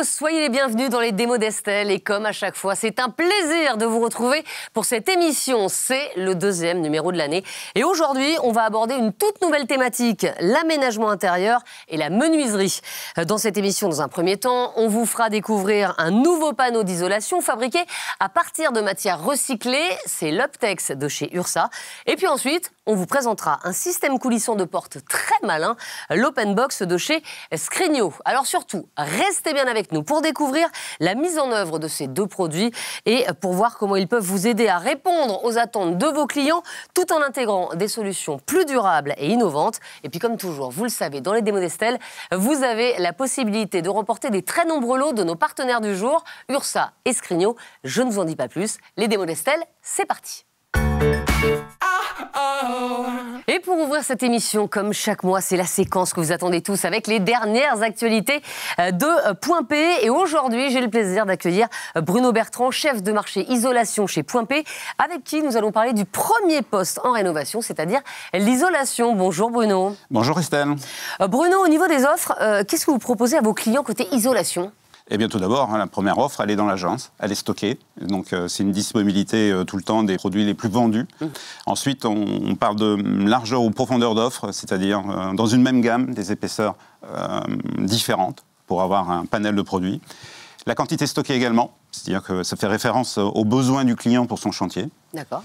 tous, soyez les bienvenus dans les démos d'Estelle. Et comme à chaque fois, c'est un plaisir de vous retrouver pour cette émission. C'est le 2e numéro de l'année. Et aujourd'hui, on va aborder une toute nouvelle thématique, l'aménagement intérieur et la menuiserie. Dans cette émission, dans un premier temps, on vous fera découvrir un nouveau panneau d'isolation fabriqué à partir de matières recyclées. C'est l'Optex de chez Ursa. Et puis ensuite, on vous présentera un système coulissant de porte très malin, l'Openbox de chez Scrigno. Alors surtout, restez bien avec nous pour découvrir la mise en œuvre de ces deux produits et pour voir comment ils peuvent vous aider à répondre aux attentes de vos clients tout en intégrant des solutions plus durables et innovantes. Et puis comme toujours, vous le savez, dans les démos d'Estelle, vous avez la possibilité de remporter des très nombreux lots de nos partenaires du jour, Ursa et Scrigno. Je ne vous en dis pas plus. Les démos d'Estelle, c'est parti. Et pour ouvrir cette émission, comme chaque mois, c'est la séquence que vous attendez tous avec les dernières actualités de Point P. Et aujourd'hui, j'ai le plaisir d'accueillir Bruno Bertrand, chef de marché isolation chez Point P, avec qui nous allons parler du premier poste en rénovation, c'est-à-dire l'isolation. Bonjour Bruno. Bonjour Estelle. Bruno, au niveau des offres, qu'est-ce que vous proposez à vos clients côté isolation ? Eh bien, tout d'abord, la première offre, elle est dans l'agence, elle est stockée. Donc, c'est une disponibilité tout le temps des produits les plus vendus. Ensuite, on parle de largeur ou profondeur d'offre, c'est-à-dire dans une même gamme, des épaisseurs différentes pour avoir un panel de produits. La quantité stockée également, c'est-à-dire que ça fait référence aux besoins du client pour son chantier. D'accord.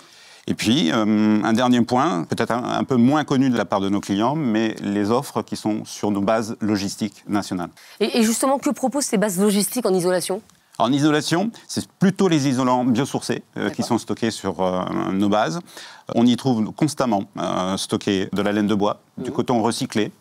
Et puis, un dernier point, peut-être un peu moins connu de la part de nos clients, mais les offres qui sont sur nos bases logistiques nationales. Et justement, que proposent ces bases logistiques en isolation ? En isolation, c'est plutôt les isolants biosourcés qui sont stockés sur nos bases. On y trouve constamment stocké de la laine de bois, du coton recyclé,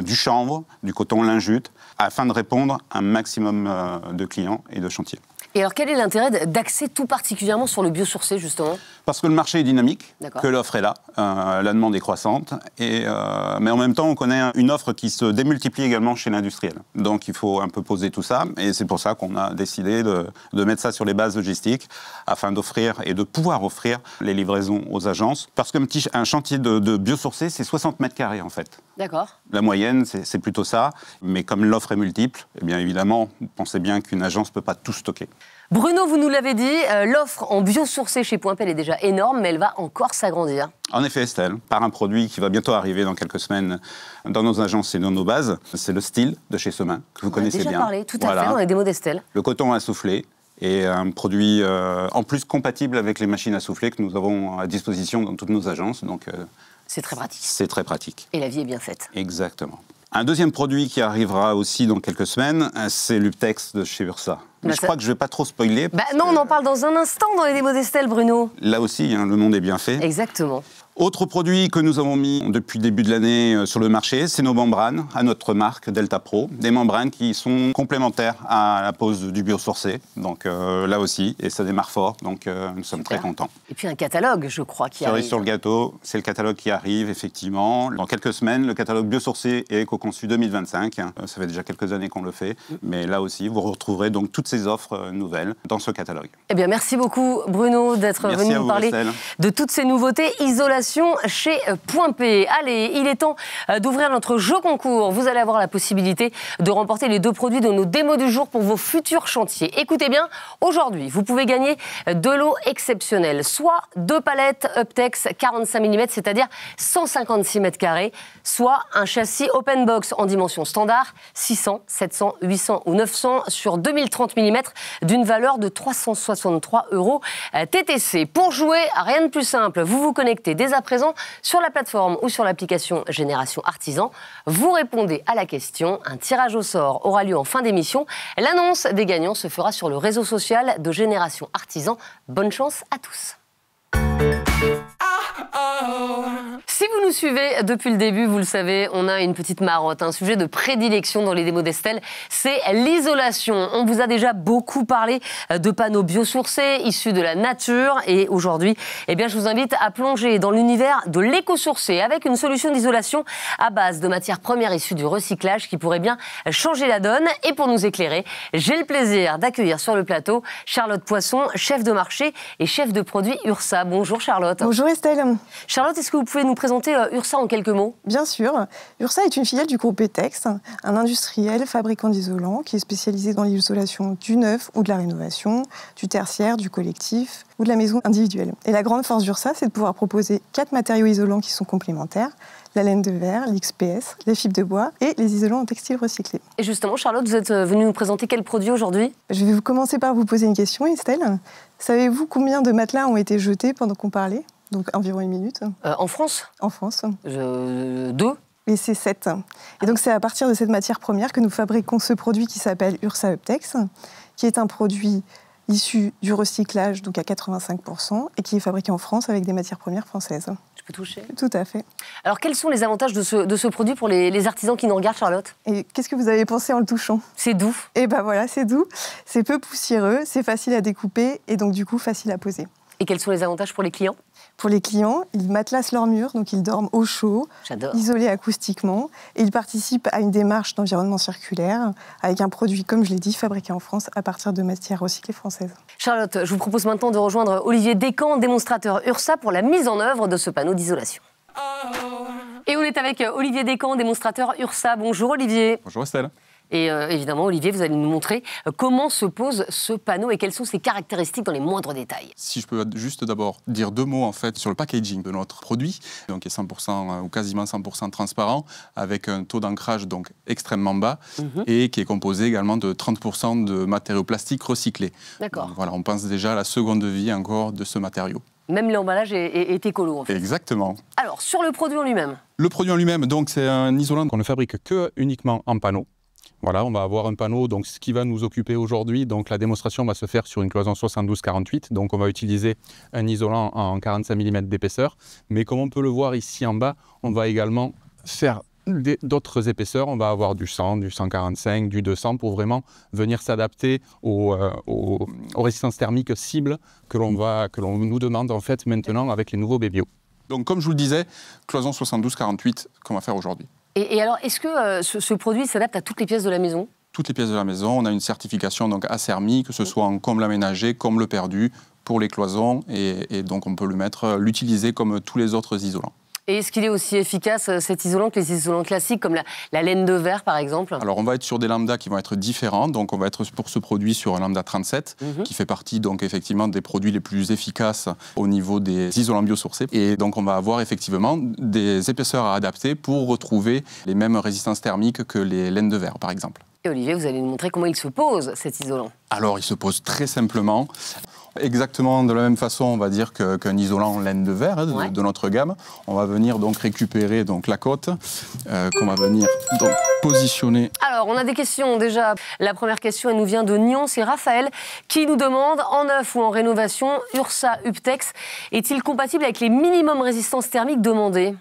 du chanvre, du coton lin-jute, afin de répondre à un maximum de clients et de chantiers. Et alors, quel est l'intérêt d'axer tout particulièrement sur le biosourcé, justement ? Parce que le marché est dynamique, que l'offre est là, la demande est croissante, mais en même temps, on connaît une offre qui se démultiplie également chez l'industriel. Donc, il faut un peu poser tout ça, et c'est pour ça qu'on a décidé de mettre ça sur les bases logistiques, afin d'offrir et de pouvoir offrir les livraisons aux agences. Parce qu'un chantier de biosourcé, c'est 60 mètres carrés, en fait. D'accord. La moyenne, c'est plutôt ça, mais comme l'offre est multiple, eh bien évidemment, pensez bien qu'une agence ne peut pas tout stocker. Bruno, vous nous l'avez dit, l'offre en biosourcé chez Point P elle est déjà énorme, mais elle va encore s'agrandir. En effet, Estelle, par un produit qui va bientôt arriver dans quelques semaines dans nos agences et dans nos bases, c'est le style de chez Semin, que vous connaissez bien. On a déjà parlé, tout à fait, dans les démos d'Estelle. Le coton à souffler est un produit en plus compatible avec les machines à souffler que nous avons à disposition dans toutes nos agences. Donc, c'est très pratique. C'est très pratique. Et la vie est bien faite. Exactement. Un deuxième produit qui arrivera aussi dans quelques semaines, c'est l'Uptex de chez Ursa. Mais je crois que je ne vais pas trop spoiler. Non, on en parle dans un instant dans les démos d'Estelle, Bruno. Là aussi, le monde est bien fait. Exactement. Autre produit que nous avons mis depuis le début de l'année sur le marché, c'est nos membranes, à notre marque Delta Pro. Des membranes qui sont complémentaires à la pose du biosourcé. Donc là aussi, et ça démarre fort, donc nous sommes très contents. Et puis un catalogue, je crois, qui arrive. Sur le gâteau, c'est le catalogue qui arrive, effectivement. Dans quelques semaines, le catalogue biosourcé et éco-conçu 2025. Ça fait déjà quelques années qu'on le fait. Mais là aussi, vous retrouverez donc toutes ces offres nouvelles dans ce catalogue. Eh bien, merci beaucoup, Bruno, d'être venu nous parler de toutes ces nouveautés. Isolation chez Point P. Allez, il est temps d'ouvrir notre jeu concours. Vous allez avoir la possibilité de remporter les deux produits de nos démos du jour pour vos futurs chantiers. Écoutez bien, aujourd'hui, vous pouvez gagner de lots exceptionnels, soit 2 palettes Optex 45 mm, c'est-à-dire 156 mètres carrés, soit un châssis Openbox en dimension standard, 600, 700, 800 ou 900 sur 2030 mm d'une valeur de 363 € TTC. Pour jouer, rien de plus simple, vous vous connectez dès à présent sur la plateforme ou sur l'application Génération Artisan. Vous répondez à la question. Un tirage au sort aura lieu en fin d'émission. L'annonce des gagnants se fera sur le réseau social de Génération Artisan. Bonne chance à tous. Si vous nous suivez depuis le début, vous le savez, on a une petite marotte, un sujet de prédilection dans les démos d'Estelle, c'est l'isolation. On vous a déjà beaucoup parlé de panneaux biosourcés, issus de la nature, et aujourd'hui, eh bien, je vous invite à plonger dans l'univers de l'éco-sourcé avec une solution d'isolation à base de matières premières issues du recyclage qui pourrait bien changer la donne. Et pour nous éclairer, j'ai le plaisir d'accueillir sur le plateau Charlotte Poisson, chef de marché et chef de produit Ursa. Bonjour Charlotte. Bonjour Estelle. Charlotte, est-ce que vous pouvez nous présenter URSA en quelques mots? Bien sûr. URSA est une filiale du groupe Etex, un industriel fabricant d'isolants qui est spécialisé dans l'isolation du neuf ou de la rénovation, du tertiaire, du collectif ou de la maison individuelle. Et la grande force d'URSA, c'est de pouvoir proposer 4 matériaux isolants qui sont complémentaires: la laine de verre, l'XPS, les fibres de bois et les isolants en textile recyclé. Et justement, Charlotte, vous êtes venue nous présenter quel produit aujourd'hui? Je vais commencer par vous poser une question, Estelle. Savez-vous combien de matelas ont été jetés pendant qu'on parlait? Donc environ 1 minute. En France? En France. 2. Et c'est 7. Et donc c'est à partir de cette matière première que nous fabriquons ce produit qui s'appelle URSA Uptex, qui est un produit issu du recyclage, donc à 85%, et qui est fabriqué en France avec des matières premières françaises. Je peux toucher? Tout à fait. Alors, quels sont les avantages de ce produit pour les artisans qui nous regardent, Charlotte? Et qu'est-ce que vous avez pensé en le touchant? C'est doux. Et ben voilà, c'est doux, c'est peu poussiéreux, c'est facile à découper et donc du coup facile à poser. Et quels sont les avantages pour les clients? Pour les clients, ils matelassent leurs murs, donc ils dorment au chaud, isolés acoustiquement, et ils participent à une démarche d'environnement circulaire avec un produit, comme je l'ai dit, fabriqué en France à partir de matières recyclées françaises. Charlotte, je vous propose maintenant de rejoindre Olivier Descamps, démonstrateur URSA, pour la mise en œuvre de ce panneau d'isolation. Et on est avec Olivier Descamps, démonstrateur URSA. Bonjour Olivier. Bonjour Estelle. Et évidemment, Olivier, vous allez nous montrer comment se pose ce panneau et quelles sont ses caractéristiques dans les moindres détails. Si je peux juste d'abord dire 2 mots en fait sur le packaging de notre produit, donc qui est 100% ou quasiment 100% transparent, avec un taux d'ancrage donc extrêmement bas et qui est composé également de 30% de matériaux plastiques recyclés. D'accord. Donc, voilà, on pense déjà à la seconde vie encore de ce matériau. Même l'emballage est écolo en fait. Exactement. Alors, sur le produit en lui-même. Le produit en lui-même, donc c'est un isolant qu'on ne fabrique que uniquement en panneau. Voilà, on va avoir un panneau, donc ce qui va nous occuper aujourd'hui, donc la démonstration va se faire sur une cloison 72-48, donc on va utiliser un isolant en 45 mm d'épaisseur, mais comme on peut le voir ici en bas, on va également faire d'autres épaisseurs, on va avoir du 100, du 145, du 200 pour vraiment venir s'adapter aux résistances thermiques cibles que l'on nous demande en fait maintenant avec les nouveaux Bébio. Donc comme je vous le disais, cloison 72-48 qu'on va faire aujourd'hui. Et alors, est-ce que ce produit s'adapte à toutes les pièces de la maison? Toutes les pièces de la maison. On a une certification donc ACERMI, que ce soit en comble aménagé, comble perdu, pour les cloisons. Et donc, on peut l'utiliser comme tous les autres isolants. Et est-ce qu'il est aussi efficace, cet isolant, que les isolants classiques, comme la laine de verre, par exemple? Alors, on va être sur des lambdas qui vont être différents. Donc, on va être pour ce produit sur un lambda 37, qui fait partie, donc, effectivement, des produits les plus efficaces au niveau des isolants biosourcés. Et donc, on va avoir, effectivement, des épaisseurs à adapter pour retrouver les mêmes résistances thermiques que les laines de verre, par exemple. Et Olivier, vous allez nous montrer comment il se pose, cet isolant. Alors, il se pose très simplement. Exactement de la même façon, on va dire, qu'un isolant en laine de verre de notre gamme. On va venir donc récupérer donc, la cote qu'on va venir donc, positionner. Alors, on a des questions déjà. La première question, elle nous vient de Nyon. C'est Raphaël qui nous demande, en neuf ou en rénovation, URSA Uptex est-il compatible avec les minimums résistances thermiques demandées?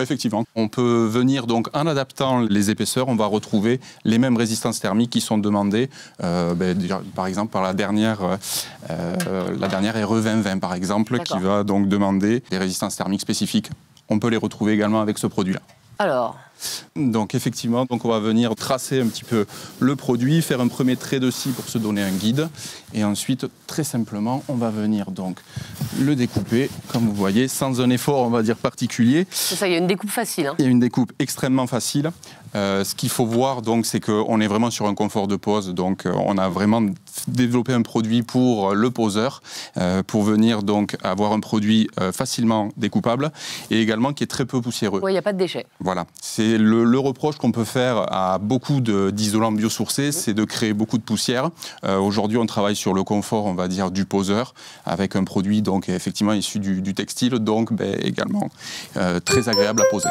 Effectivement, on peut venir donc en adaptant les épaisseurs, on va retrouver les mêmes résistances thermiques qui sont demandées, par exemple par la dernière RE 2020 par exemple, qui va donc demander des résistances thermiques spécifiques. On peut les retrouver également avec ce produit-là. Alors, donc effectivement, on va venir tracer un petit peu le produit, faire un premier trait de scie pour se donner un guide, et ensuite très simplement, on va venir donc le découper, comme vous voyez, sans un effort, on va dire particulier. C'est ça, il y a une découpe facile. Hein. Il y a une découpe extrêmement facile. Ce qu'il faut voir, donc, c'est qu'on est vraiment sur un confort de pose. Donc, on a vraiment développé un produit pour le poseur, pour venir donc avoir un produit facilement découpable et également qui est très peu poussiéreux. Oui, il n'y a pas de déchets. Voilà. C'est le reproche qu'on peut faire à beaucoup d'isolants biosourcés, c'est de créer beaucoup de poussière. Aujourd'hui, on travaille sur le confort, on va dire, du poseur, avec un produit donc effectivement issu du textile, donc également très agréable à poser.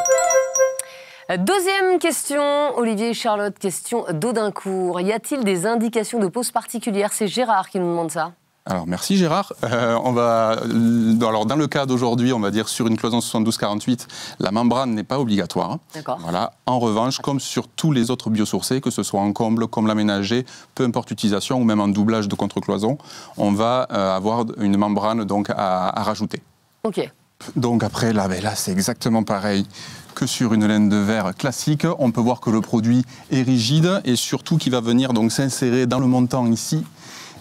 Deuxième question, Olivier et Charlotte, question d'Audincourt. Y a-t-il des indications de pose particulières? C'est Gérard qui nous demande ça. Alors merci Gérard. Alors dans le cas d'aujourd'hui, on va dire sur une cloison 72-48, la membrane n'est pas obligatoire. D'accord. Voilà. En revanche, comme sur tous les autres biosourcés, que ce soit en comble, comme l'aménagé, peu importe l'utilisation ou même en doublage de contre-cloison, on va avoir une membrane donc à rajouter. Ok. Donc après là c'est exactement pareil que sur une laine de verre classique. On peut voir que le produit est rigide et surtout qu'il va venir donc s'insérer dans le montant ici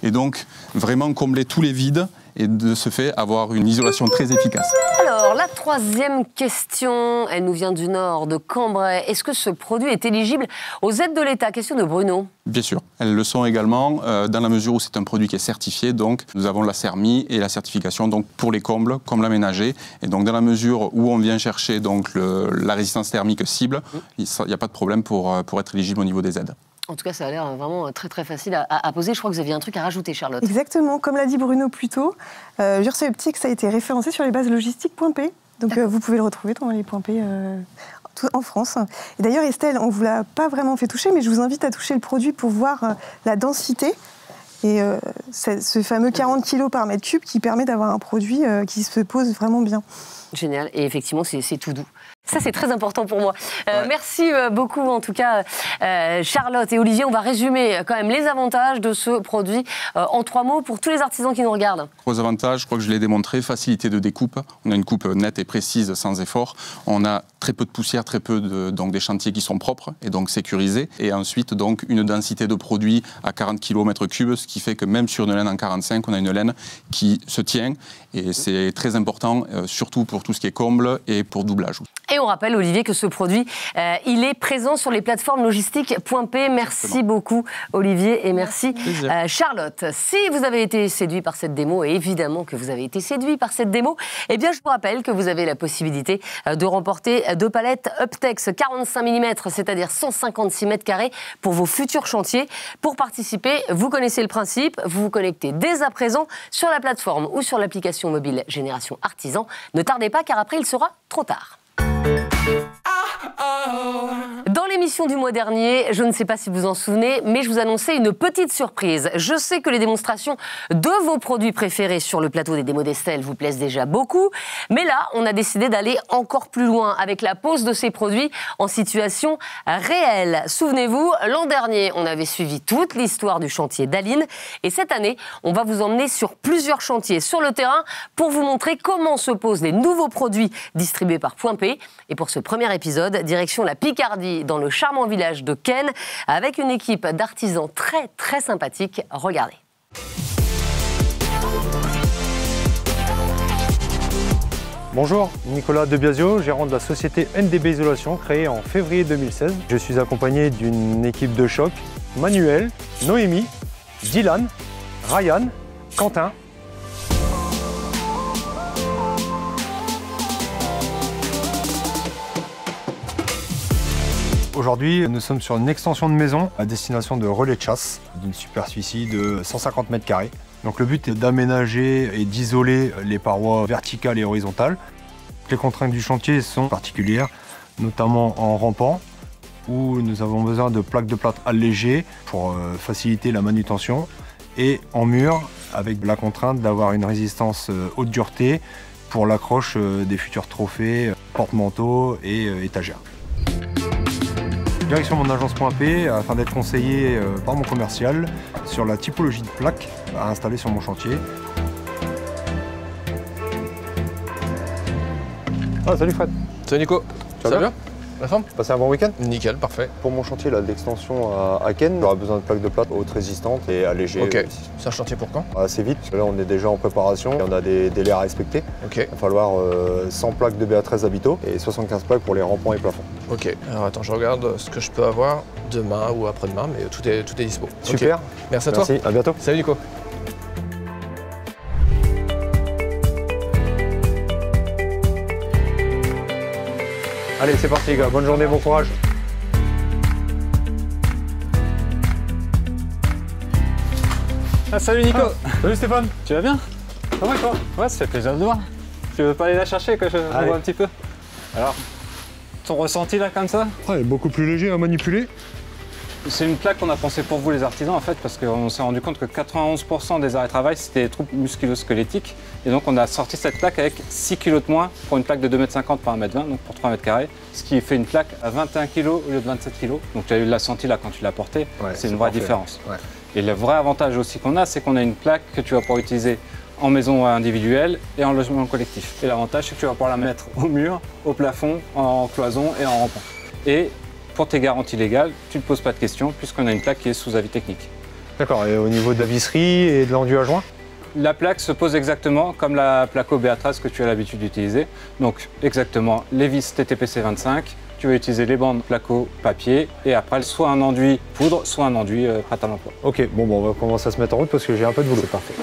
et donc vraiment combler tous les vides et de ce fait avoir une isolation très efficace. Alors, la troisième question, elle nous vient du Nord, de Cambrai. Est-ce que ce produit est éligible aux aides de l'État? Question de Bruno. Bien sûr, elles le sont également, dans la mesure où c'est un produit qui est certifié. Donc, nous avons la CERMI et la certification donc, pour les combles, comme l'aménager. Et donc, dans la mesure où on vient chercher donc, la résistance thermique cible, il n'y a pas de problème pour être éligible au niveau des aides. En tout cas, ça a l'air vraiment très très facile à poser. Je crois que vous aviez un truc à rajouter, Charlotte. Exactement, comme l'a dit Bruno plus tôt, Jursa-Optics a été référencé sur les bases logistiques.p. Donc vous pouvez le retrouver dans les .p en France. Et d'ailleurs, Estelle, on ne vous l'a pas vraiment fait toucher, mais je vous invite à toucher le produit pour voir la densité. Et ce fameux 40 kg par mètre cube qui permet d'avoir un produit qui se pose vraiment bien. Génial. Et effectivement, c'est tout doux. Ça, c'est très important pour moi. Merci beaucoup, en tout cas, Charlotte et Olivier. On va résumer quand même les avantages de ce produit en 3 mots pour tous les artisans qui nous regardent. 3 avantages, je crois que je l'ai démontré. Facilité de découpe. On a une coupe nette et précise, sans effort. On a très peu de poussière, très peu donc des chantiers qui sont propres et donc sécurisés. Et ensuite, donc, une densité de produit à 40 km3, ce qui fait que même sur une laine en 45, on a une laine qui se tient. Et c'est très important, surtout pour tout ce qui est comble et pour doublage. Et on rappelle, Olivier, que ce produit, il est présent sur les plateformes logistiques.p. Merci beaucoup, Olivier, et merci, Charlotte. Si vous avez été séduit par cette démo, et évidemment que vous avez été séduit par cette démo, eh bien, je vous rappelle que vous avez la possibilité de remporter 2 palettes Uptex 45 mm, c'est-à-dire 156 m², pour vos futurs chantiers. Pour participer, vous connaissez le principe, vous vous connectez dès à présent sur la plateforme ou sur l'application mobile Génération Artisan. Ne tardez pas, car après, il sera trop tard. Dans l'émission du mois dernier, je ne sais pas si vous en souvenez, mais je vous annonçais une petite surprise. Je sais que les démonstrations de vos produits préférés sur le plateau des démos d'Estelle vous plaisent déjà beaucoup, mais là, on a décidé d'aller encore plus loin avec la pose de ces produits en situation réelle. Souvenez-vous, l'an dernier, on avait suivi toute l'histoire du chantier d'Aline, et cette année, on va vous emmener sur plusieurs chantiers sur le terrain pour vous montrer comment se posent les nouveaux produits distribués par .p. Et pour ce premier épisode, direction la Picardie, dans le charmant village de Ken, avec une équipe d'artisans très très sympathiques. Regardez. Bonjour, Nicolas Debiasio, gérant de la société NDB Isolation, créée en février 2016. Je suis accompagné d'une équipe de choc, Manuel, Noémie, Dylan, Ryan, Quentin. Aujourd'hui, nous sommes sur une extension de maison à destination de relais de chasse d'une superficie de 150 m². Donc le but est d'aménager et d'isoler les parois verticales et horizontales. Les contraintes du chantier sont particulières, notamment en rampant, où nous avons besoin de plaques de plâtre allégées pour faciliter la manutention, et en mur, avec la contrainte d'avoir une résistance haute dureté pour l'accroche des futurs trophées, porte-manteaux et étagères. Direction mon agence.p afin d'être conseillé par mon commercial sur la typologie de plaques à installer sur mon chantier. Ah, salut Fred. Salut Nico. Ça va bien? La forme? Passez un bon week-end? Nickel, parfait. Pour mon chantier l'extension à Ken, j'aurai besoin de plaques de plâtre haute résistantes et allégées. Ok. C'est un chantier pour quand? Assez vite, parce que là on est déjà en préparation et on a des délais à respecter. Ok. Il va falloir 100 plaques de BA13 habitaux et 75 plaques pour les rampants et plafonds. Ok. Alors attends, je regarde ce que je peux avoir demain ou après-demain, mais tout est dispo. Super. Okay. Merci à toi. Merci, à bientôt. Salut Nico. Allez, c'est parti les gars, bonne journée, bon courage. Ah, salut Nico. Salut Stéphane. Tu vas bien? Ça va toi? Ouais, ça fait plaisir de te voir. Tu veux pas aller la chercher que je vois un petit peu? Alors, ton ressenti là comme ça? Ouais, beaucoup plus léger à manipuler. C'est une plaque qu'on a pensée pour vous les artisans en fait, parce qu'on s'est rendu compte que 91% des arrêts de travail c'était des troubles musculo-squelettiques. Et donc on a sorti cette plaque avec 6 kg de moins pour une plaque de 2,50 m par 1,20 m, donc pour 3 m², ce qui fait une plaque à 21 kg au lieu de 27 kg. Donc tu l'as senti là quand tu l'as portée, ouais, c'est une vraie différence. Ouais. Et le vrai avantage aussi qu'on a, c'est qu'on a une plaque que tu vas pouvoir utiliser en maison individuelle et en logement collectif. Et l'avantage, c'est que tu vas pouvoir la mettre au mur, au plafond, en cloison et en rampant. Et pour tes garanties légales, tu ne te poses pas de questions puisqu'on a une plaque qui est sous avis technique. D'accord, et au niveau de la visserie et de l'enduit à joint? La plaque se pose exactement comme la plaque OBA13 que tu as l'habitude d'utiliser. Donc exactement les vis TTPC 25. Tu vas utiliser les bandes placo papier et après soit un enduit poudre, soit un enduit prêt à l'emploi. Ok, bon, on va commencer à se mettre en route parce que j'ai un peu de boulot. C'est parfait.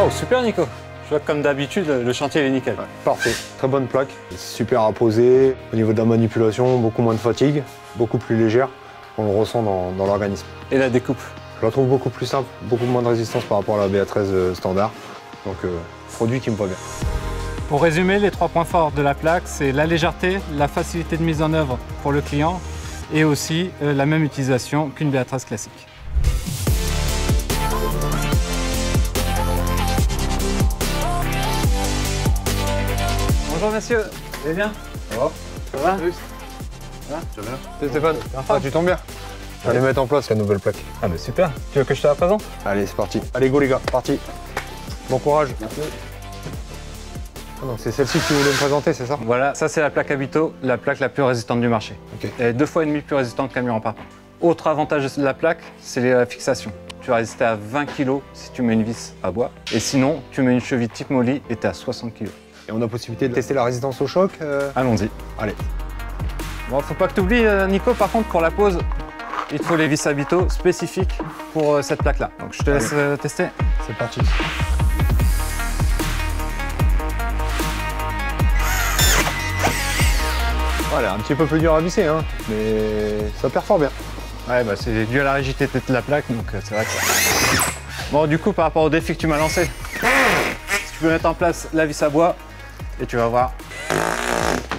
Oh super Nico. Je vois que comme d'habitude le chantier est nickel. Ouais, parfait, très bonne plaque, super à poser. Au niveau de la manipulation, beaucoup moins de fatigue, beaucoup plus légère. On le ressent dans l'organisme. Et la découpe? Je la trouve beaucoup plus simple, beaucoup moins de résistance par rapport à la BA13 standard. Donc produit qui me va bien. Pour résumer, les 3 points forts de la plaque, c'est la légèreté, la facilité de mise en œuvre pour le client et aussi la même utilisation qu'une BA13 classique. Bonjour messieurs, vous allez bien? Ça va? Ça va? Oui. Ça va? Tu vas bien? Stéphane, tu tombes bien? Je vais aller mettre en place la nouvelle plaque. Ah bah super, tu veux que je te la présente? Allez, c'est parti. Allez, go les gars, parti. Bon courage. Merci. Ah, donc c'est celle-ci que tu voulais me présenter, c'est ça? Voilà, ça c'est la plaque Habito, la plaque la plus résistante du marché. Ok. Elle est 2,5 fois plus résistante qu'un mur en parpaing. Autre avantage de la plaque, c'est la fixation. Tu vas résister à 20 kg si tu mets une vis à bois. Et sinon, tu mets une cheville type molly et tu es à 60 kg. Et on a possibilité de tester la résistance au choc Allons-y. Allez. Bon, faut pas que tu oublies, Nico, par contre, pour la pose, il te faut les vis Habito spécifiques pour cette plaque-là. Donc je te laisse tester. C'est parti. Voilà, un petit peu plus dur à visser, hein, mais ça performe bien. Ouais, bah c'est dû à la rigidité de la plaque, donc c'est vrai que... Bon, du coup, par rapport au défi que tu m'as lancé, tu peux mettre en place la vis à bois et tu vas voir.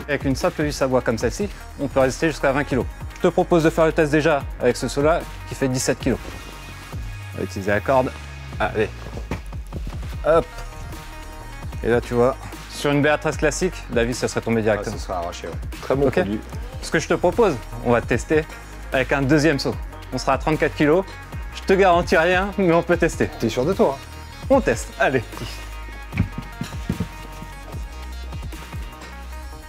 Avec une simple vis à bois comme celle-ci, on peut résister jusqu'à 20 kg. Je te propose de faire le test déjà avec ce saut-là qui fait 17 kg. On va utiliser la corde. Allez. Hop. Et là, tu vois, sur une BA13 classique, la vis, ça serait tombée directement. Ça serait arraché, ouais. Très bon produit. Ce que je te propose, on va tester avec un deuxième saut. On sera à 34 kg. Je te garantis rien, mais on peut tester. T'es sûr de toi, hein? On teste, allez.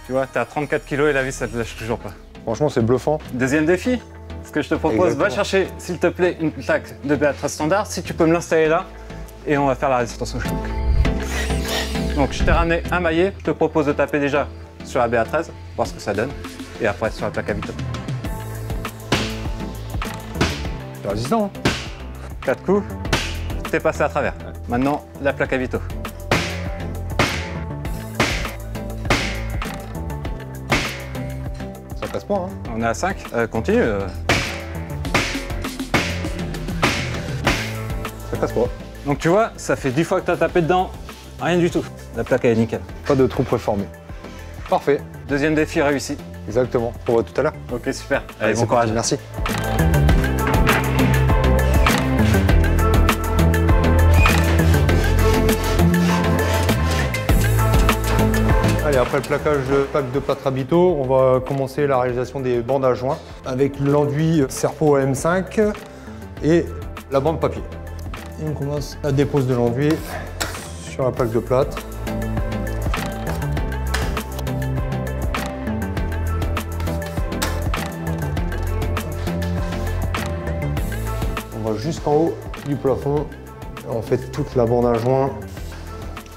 Tu vois, t'es à 34 kg et la vis, ça te lâche toujours pas. Franchement, c'est bluffant. Deuxième défi, ce que je te propose, Exactement. va chercher, s'il te plaît, une plaque de BA13 standard, si tu peux me l'installer là, et on va faire la résistance au choc. Donc, je t'ai ramené un maillet, je te propose de taper déjà sur la BA13, voir ce que ça donne, et après sur la plaque Habito. C'est résistant, hein? 4 coups, t'es passé à travers. Maintenant, la plaque Habito. Ça casse pas, hein? On est à 5, continue. Ça casse pas. Donc tu vois, ça fait 10 fois que tu as tapé dedans, rien du tout. La plaque elle est nickel. Pas de trou préformé. Parfait. Deuxième défi réussi. Exactement. On voit tout à l'heure. Ok, super. Allez, bon c'est courage. parti. Merci. Allez, après le plaquage de plaque de plâtre Habito, on va commencer la réalisation des bandes à joints avec l'enduit Serpo M5 et la bande papier. Et on commence la dépose de l'enduit sur la plaque de plâtre. On va jusqu'en haut du plafond, on fait toute la bande à joint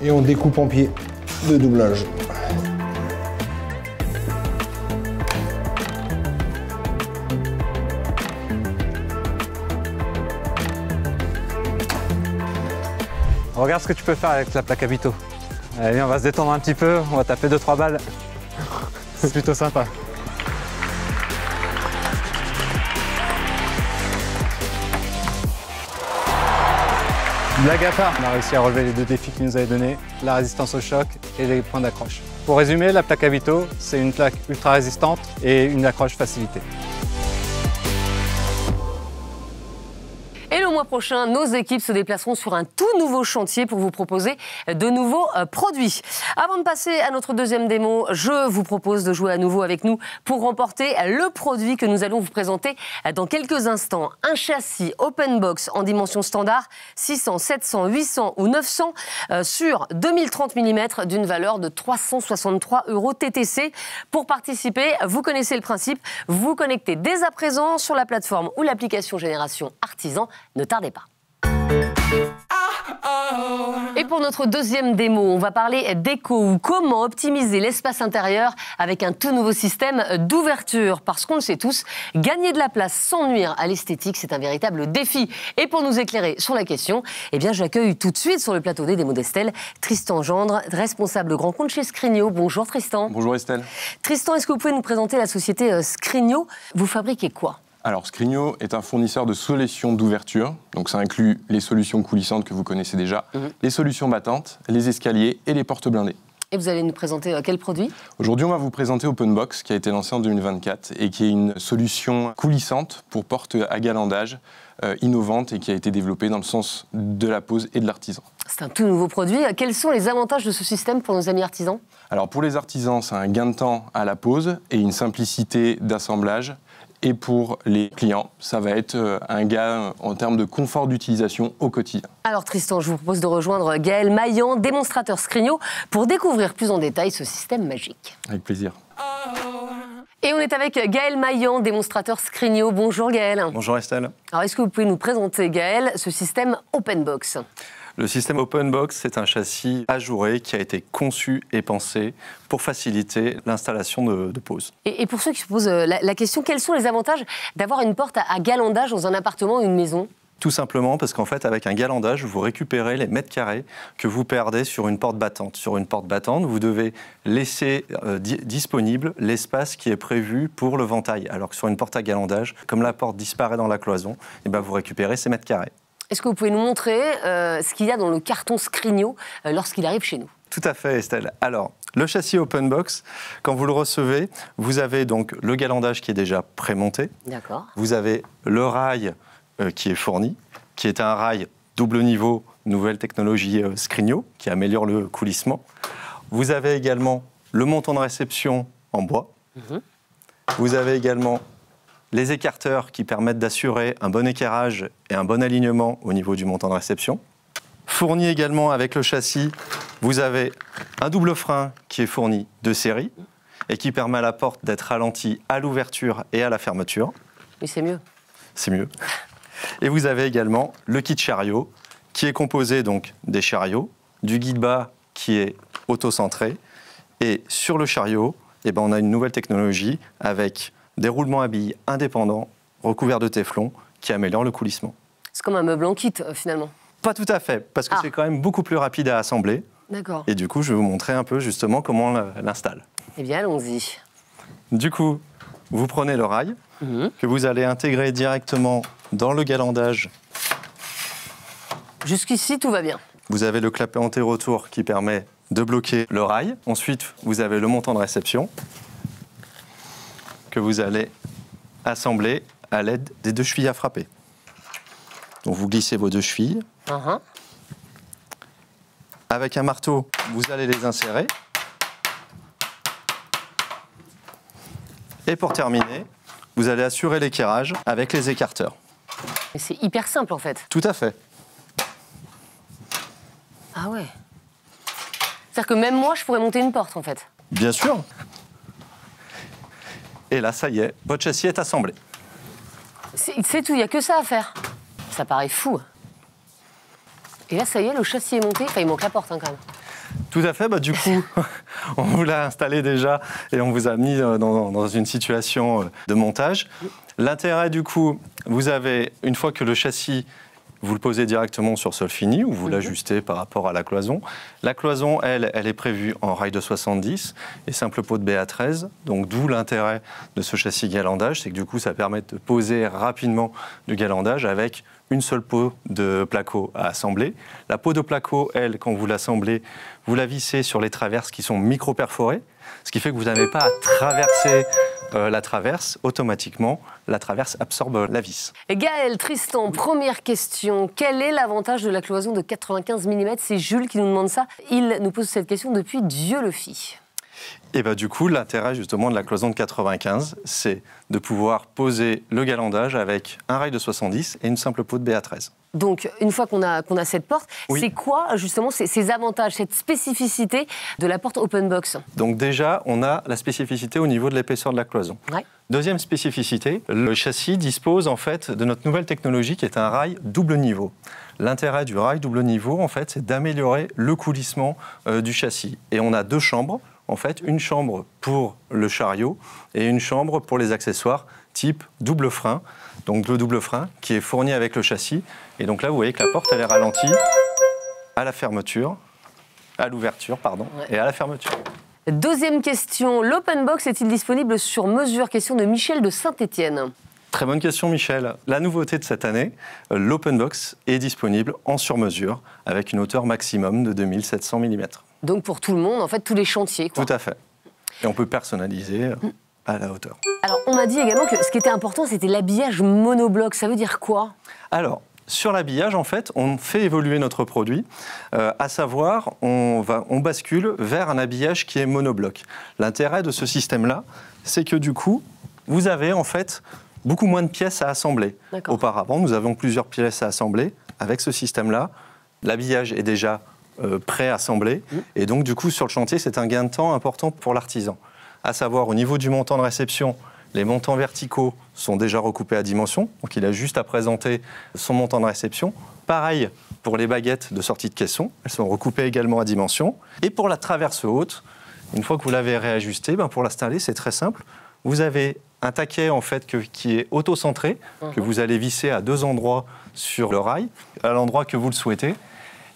et on découpe en pied de doublage. Regarde ce que tu peux faire avec la plaque Habito. Allez, on va se détendre un petit peu, on va taper 2-3 balles. C'est plutôt sympa. Blague à part, on a réussi à relever les 2 défis qu'il nous avait donnés, la résistance au choc et les points d'accroche. Pour résumer, la plaque Habito, c'est une plaque ultra résistante et une accroche facilitée. Et le mois mois prochain, nos équipes se déplaceront sur un tout nouveau chantier pour vous proposer de nouveaux produits. Avant de passer à notre deuxième démo, je vous propose de jouer à nouveau avec nous pour remporter le produit que nous allons vous présenter dans quelques instants. Un châssis open box en dimension standard 600, 700, 800 ou 900 sur 2030 mm d'une valeur de 363 € TTC. Pour participer, vous connaissez le principe, vous connectez dès à présent sur la plateforme ou l'application Génération Artisan. Ne tardez pas. Et pour notre deuxième démo, on va parler d'éco ou comment optimiser l'espace intérieur avec un tout nouveau système d'ouverture. Parce qu'on le sait tous, gagner de la place sans nuire à l'esthétique, c'est un véritable défi. Et pour nous éclairer sur la question, eh bien, j'accueille tout de suite sur le plateau des démos d'Estelle Tristan Gendre, responsable grand compte chez Scrigno. Bonjour Tristan. Bonjour Estelle. Tristan, est-ce que vous pouvez nous présenter la société Scrigno? Vous fabriquez quoi? Alors, Scrigno est un fournisseur de solutions d'ouverture. Donc, ça inclut les solutions coulissantes que vous connaissez déjà, les solutions battantes, les escaliers et les portes blindées. Et vous allez nous présenter quel produit? Aujourd'hui, on va vous présenter Openbox, qui a été lancé en 2024 et qui est une solution coulissante pour portes à galandage, innovante et qui a été développée dans le sens de la pose et de l'artisan. C'est un tout nouveau produit. Quels sont les avantages de ce système pour nos amis artisans? Alors, pour les artisans, c'est un gain de temps à la pose et une simplicité d'assemblage. Et pour les clients, ça va être un gain en termes de confort d'utilisation au quotidien. Alors Tristan, je vous propose de rejoindre Gaël Maillan, démonstrateur Scrigno, pour découvrir plus en détail ce système magique. Avec plaisir. Et on est avec Gaël Maillan, démonstrateur Scrigno. Bonjour Gaël. Bonjour Estelle. Alors est-ce que vous pouvez nous présenter, Gaël, ce système Openbox? Le système Openbox, c'est un châssis ajouré qui a été conçu et pensé pour faciliter l'installation de pose. Et pour ceux qui se posent la question, quels sont les avantages d'avoir une porte à galandage dans un appartement ou une maison? Tout simplement parce qu'en fait, avec un galandage, vous récupérez les mètres carrés que vous perdez sur une porte battante. Sur une porte battante, vous devez laisser disponible l'espace qui est prévu pour le ventail. Alors que sur une porte à galandage, comme la porte disparaît dans la cloison, et ben vous récupérez ces mètres carrés. Est-ce que vous pouvez nous montrer ce qu'il y a dans le carton Scrigno lorsqu'il arrive chez nous? Tout à fait, Estelle. Alors, le châssis Openbox, quand vous le recevez, vous avez donc le galandage qui est déjà prémonté. D'accord. Vous avez le rail qui est fourni, qui est un rail double niveau, nouvelle technologie Scrigno, qui améliore le coulissement. Vous avez également le montant de réception en bois. Vous avez également les écarteurs qui permettent d'assurer un bon équerrage et un bon alignement au niveau du montant de réception. Fourni également avec le châssis, vous avez un double frein qui est fourni de série et qui permet à la porte d'être ralentie à l'ouverture et à la fermeture. Oui, c'est mieux. C'est mieux. Et vous avez également le kit chariot qui est composé donc des chariots, du guide bas qui est auto-centré et sur le chariot, eh ben, on a une nouvelle technologie avec des roulements à billes indépendants, recouverts de téflon, qui améliorent le coulissement. C'est comme un meuble en kit, finalement. Pas tout à fait, parce que c'est quand même beaucoup plus rapide à assembler. D'accord. Et du coup, je vais vous montrer un peu justement comment on l'installe. Eh bien, allons-y. Du coup, vous prenez le rail, que vous allez intégrer directement dans le galandage. Jusqu'ici, tout va bien. Vous avez le clapet anti-retour qui permet de bloquer le rail. Ensuite, vous avez le montant de réception, que vous allez assembler à l'aide des deux chevilles à frapper. Donc vous glissez vos deux chevilles. Avec un marteau, vous allez les insérer. Et pour terminer, vous allez assurer l'équerrage avec les écarteurs. C'est hyper simple en fait. Tout à fait. Ah ouais. C'est-à-dire que même moi, je pourrais monter une porte en fait. Bien sûr. Et là, ça y est, votre châssis est assemblé. C'est tout, il n'y a que ça à faire. Ça paraît fou. Et là, ça y est, le châssis est monté. Enfin, il manque la porte quand même. Tout à fait, du coup, on vous l'a installé déjà et on vous a mis dans une situation de montage. L'intérêt, du coup, vous avez, une fois que le châssis, vous le posez directement sur sol fini ou vous l'ajustez par rapport à la cloison. La cloison, elle est prévue en rail de 70 et simple pot de BA13. Donc d'où l'intérêt de ce châssis galandage, c'est que du coup ça permet de poser rapidement du galandage avec une seule peau de placo à assembler. La peau de placo, elle, quand vous l'assemblez, vous la vissez sur les traverses qui sont micro-perforées, ce qui fait que vous n'avez pas à traverser la traverse, automatiquement, la traverse absorbe la vis. Et Gaël, Tristan, première question. Quel est l'avantage de la cloison de 95 mm? C'est Jules qui nous demande ça. Il nous pose cette question depuis Dieu le fit. Et bien du coup, l'intérêt justement de la cloison de 95, c'est de pouvoir poser le galandage avec un rail de 70 et une simple peau de BA13. Donc, une fois qu'on a cette porte, Oui. c'est quoi justement ces avantages, cette spécificité de la porte open box? Donc déjà, on a la spécificité au niveau de l'épaisseur de la cloison. Ouais. Deuxième spécificité, le châssis dispose en fait de notre nouvelle technologie qui est un rail double niveau. L'intérêt du rail double niveau, en fait, c'est d'améliorer le coulissement du châssis. Et on a deux chambres. En fait, une chambre pour le chariot et une chambre pour les accessoires type double frein. Donc le double frein qui est fourni avec le châssis. Et donc là, vous voyez que la porte, elle est ralentie à la fermeture, à l'ouverture, pardon, et à la fermeture. Deuxième question, l'open box est-il disponible sur mesure? Question de Michel de Saint-Étienne. Très bonne question, Michel. La nouveauté de cette année, l'open box est disponible en sur-mesure avec une hauteur maximum de 2700 mm. Donc pour tout le monde, en fait, tous les chantiers, quoi. Tout à fait. Et on peut personnaliser à la hauteur. Alors, on m'a dit également que ce qui était important, c'était l'habillage monobloc. Ça veut dire quoi? Alors, sur l'habillage, en fait, on fait évoluer notre produit, à savoir, on bascule vers un habillage qui est monobloc. L'intérêt de ce système-là, c'est que du coup, vous avez en fait beaucoup moins de pièces à assembler. Auparavant, nous avons plusieurs pièces à assembler. Avec ce système-là, l'habillage est déjà pré-assemblé. Et donc, du coup, sur le chantier, c'est un gain de temps important pour l'artisan. À savoir, au niveau du montant de réception, les montants verticaux sont déjà recoupés à dimension. Donc, il a juste à présenter son montant de réception. Pareil pour les baguettes de sortie de caisson. Elles sont recoupées également à dimension. Et pour la traverse haute, une fois que vous l'avez réajustée, pour l'installer, c'est très simple. Vous avez un taquet en fait qui est auto-centré, que vous allez visser à deux endroits sur le rail, à l'endroit que vous le souhaitez.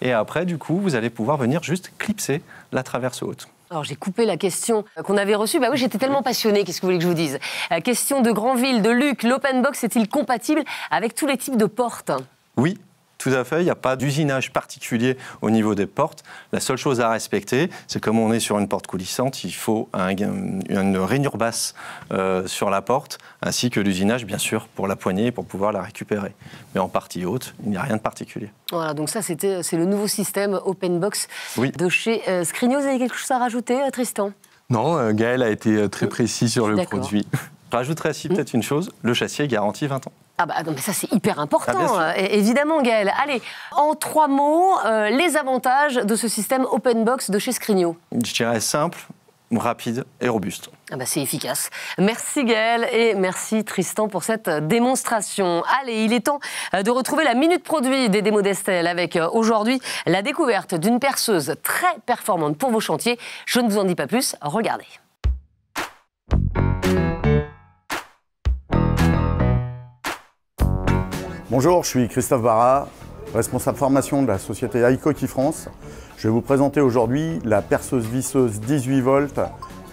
Et après, du coup, vous allez pouvoir venir juste clipser la traverse haute. Alors, j'ai coupé la question qu'on avait reçue. Bah oui, j'étais tellement passionnée, qu'est-ce que vous voulez que je vous dise? Question de Granville, de Luc, l'open box est-il compatible avec tous les types de portes? Oui. Tout à fait, il n'y a pas d'usinage particulier au niveau des portes. La seule chose à respecter, c'est comme on est sur une porte coulissante, il faut une rainure basse sur la porte, ainsi que l'usinage, bien sûr, pour la poignée, pour pouvoir la récupérer. Mais en partie haute, il n'y a rien de particulier. Voilà, donc ça, c'est le nouveau système Open Box de chez Scrigno. Vous avez quelque chose à rajouter, Tristan? Non, Gaël a été très précis sur le produit. Je rajouterais aussi peut-être une chose, le châssis est garanti 20 ans. Ah bah non, mais ça c'est hyper important, évidemment Gaël. Allez, en 3 mots, les avantages de ce système Open Box de chez Scrigno. Je dirais simple, rapide et robuste. Ah bah c'est efficace. Merci Gaël et merci Tristan pour cette démonstration. Allez, il est temps de retrouver la minute produit des démos d'Estelle avec aujourd'hui la découverte d'une perceuse très performante pour vos chantiers. Je ne vous en dis pas plus, regardez. Bonjour, je suis Christophe Barra, responsable formation de la société iCoki France. Je vais vous présenter aujourd'hui la perceuse visseuse 18 volts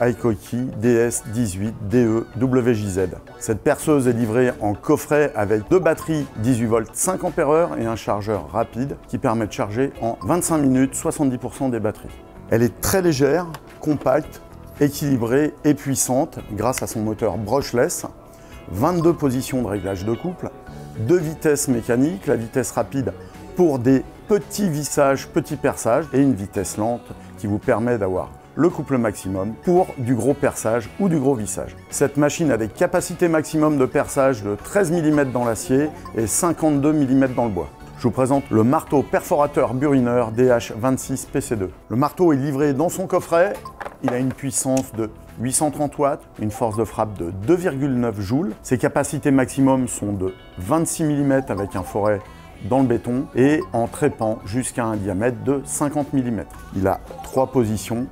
iCoki DS18DE WJZ. Cette perceuse est livrée en coffret avec 2 batteries 18 volts 5 ampères et un chargeur rapide qui permet de charger en 25 minutes 70% des batteries. Elle est très légère, compacte, équilibrée et puissante grâce à son moteur brushless, 22 positions de réglage de couple, 2 vitesses mécaniques, la vitesse rapide pour des petits vissages, petits perçages et une vitesse lente qui vous permet d'avoir le couple maximum pour du gros perçage ou du gros vissage. Cette machine a des capacités maximum de perçage de 13 mm dans l'acier et 52 mm dans le bois. Je vous présente le marteau perforateur burineur DH26 PC2. Le marteau est livré dans son coffret, il a une puissance de 830 watts, une force de frappe de 2,9 joules. Ses capacités maximum sont de 26 mm avec un foret dans le béton et en trépant jusqu'à un diamètre de 50 mm. Il a 3 positions,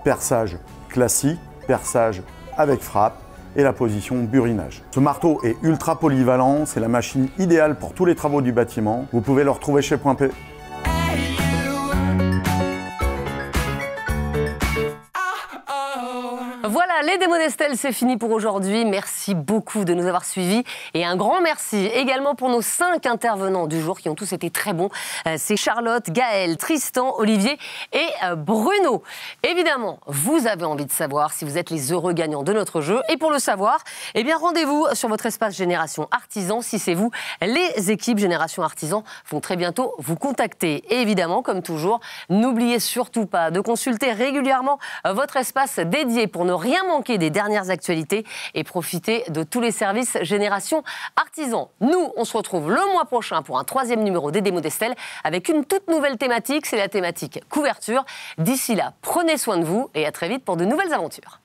perçage classique, perçage avec frappe et la position burinage. Ce marteau est ultra polyvalent, c'est la machine idéale pour tous les travaux du bâtiment. Vous pouvez le retrouver chez Point P. Voilà Voilà, les démos d'Estelle, c'est fini pour aujourd'hui. Merci beaucoup de nous avoir suivis. Et un grand merci également pour nos 5 intervenants du jour qui ont tous été très bons. C'est Charlotte, Gaël, Tristan, Olivier et Bruno. Évidemment, vous avez envie de savoir si vous êtes les heureux gagnants de notre jeu. Et pour le savoir, eh bien, rendez-vous sur votre espace Génération Artisan. Si c'est vous, les équipes Génération Artisan vont très bientôt vous contacter. Et évidemment, comme toujours, n'oubliez surtout pas de consulter régulièrement votre espace dédié pour ne rien manquer des dernières actualités et profiter de tous les services Génération Artisan. Nous, on se retrouve le mois prochain pour un 3e numéro des démos d'Estelle avec une toute nouvelle thématique, c'est la thématique couverture. D'ici là, prenez soin de vous et à très vite pour de nouvelles aventures.